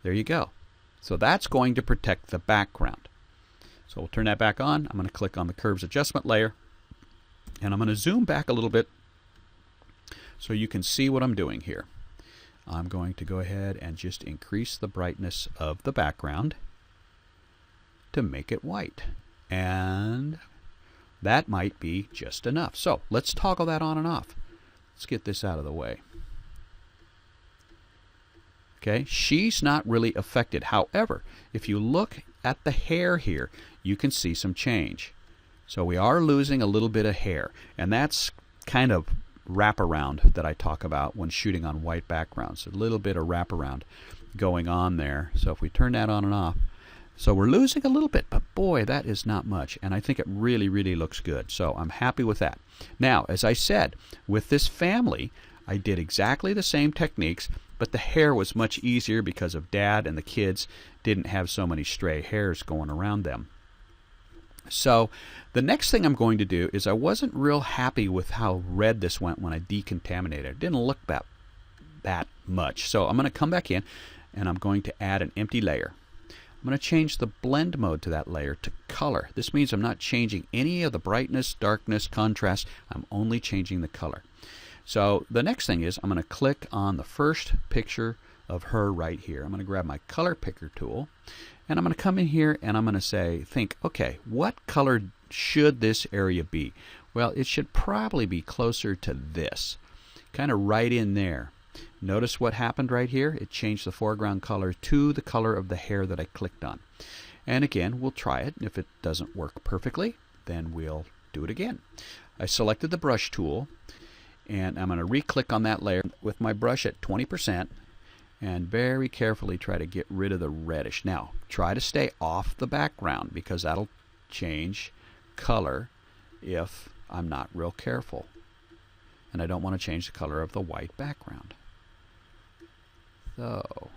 There you go. So that's going to protect the background. So we'll turn that back on. I'm going to click on the curves adjustment layer, and I'm going to zoom back a little bit so you can see what I'm doing here. I'm going to go ahead and just increase the brightness of the background to make it white. And that might be just enough. So let's toggle that on and off. Let's get this out of the way. Okay, she's not really affected. However, if you look at the hair here, you can see some change. So we are losing a little bit of hair, and that's kind of wraparound that I talk about when shooting on white backgrounds. A little bit of wraparound going on there. So if we turn that on and off, so we're losing a little bit, but boy, that is not much, and I think it really, really looks good. So I'm happy with that. Now, as I said, with this family, I did exactly the same techniques, but the hair was much easier because of Dad and the kids didn't have so many stray hairs going around them. So the next thing I'm going to do is I wasn't real happy with how red this went when I decontaminated it. It didn't look that much. So I'm going to come back in, and I'm going to add an empty layer. I'm going to change the blend mode to that layer to color. This means I'm not changing any of the brightness, darkness, contrast. I'm only changing the color. So the next thing is I'm going to click on the first picture of her right here. I'm going to grab my color picker tool, and I'm going to come in here and I'm going to think, okay, what color should this area be? Well, it should probably be closer to this, kind of right in there. Notice what happened right here? It changed the foreground color to the color of the hair that I clicked on. And again, we'll try it. If it doesn't work perfectly, then we'll do it again. I selected the brush tool, and I'm going to re-click on that layer with my brush at 20% and very carefully try to get rid of the reddish. Now, try to stay off the background because that'll change color if I'm not real careful. And I don't want to change the color of the white background. So,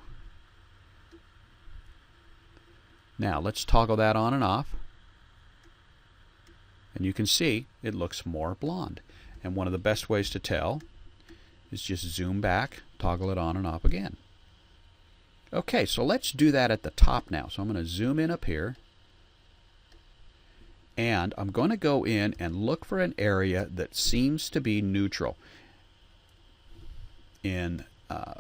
now let's toggle that on and off. And you can see it looks more blonde. And one of the best ways to tell is just zoom back, toggle it on and off again. Okay, so let's do that at the top now. So I'm going to zoom in up here. And I'm going to go in and look for an area that seems to be neutral in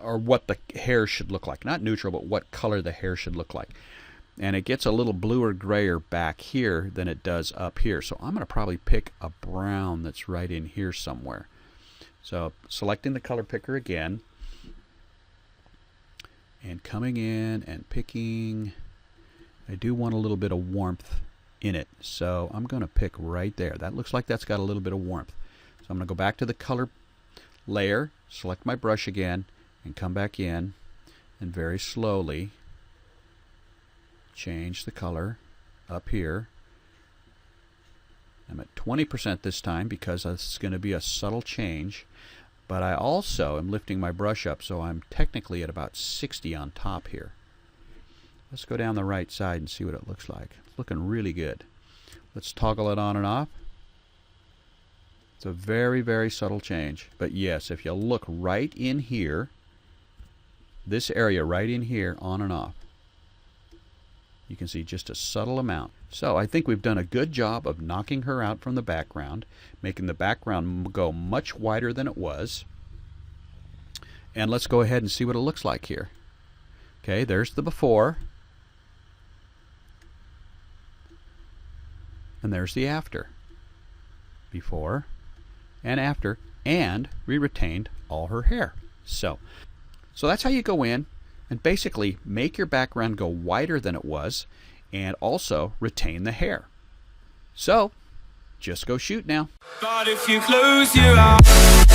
or what the hair should look like. Not neutral, but what color the hair should look like. And it gets a little bluer grayer back here than it does up here. So I'm going to probably pick a brown that's right in here somewhere. So selecting the color picker again. And coming in and picking. I do want a little bit of warmth in it. So I'm going to pick right there. That looks like that's got a little bit of warmth. So I'm going to go back to the color layer, select my brush again, and come back in and very slowly change the color up here. I'm at 20% this time because it's going to be a subtle change. But I also am lifting my brush up, so I'm technically at about 60 on top here. Let's go down the right side and see what it looks like. It's looking really good. Let's toggle it on and off. It's a very, very subtle change. But yes, if you look right in here, this area right in here, on and off, you can see just a subtle amount. So I think we've done a good job of knocking her out from the background, making the background go much wider than it was. And let's go ahead and see what it looks like here. Okay, there's the before. And there's the after. Before and after. And we retained all her hair. So that's how you go in and basically make your background go wider than it was and also retain the hair. So just go shoot now. But if you close your eyes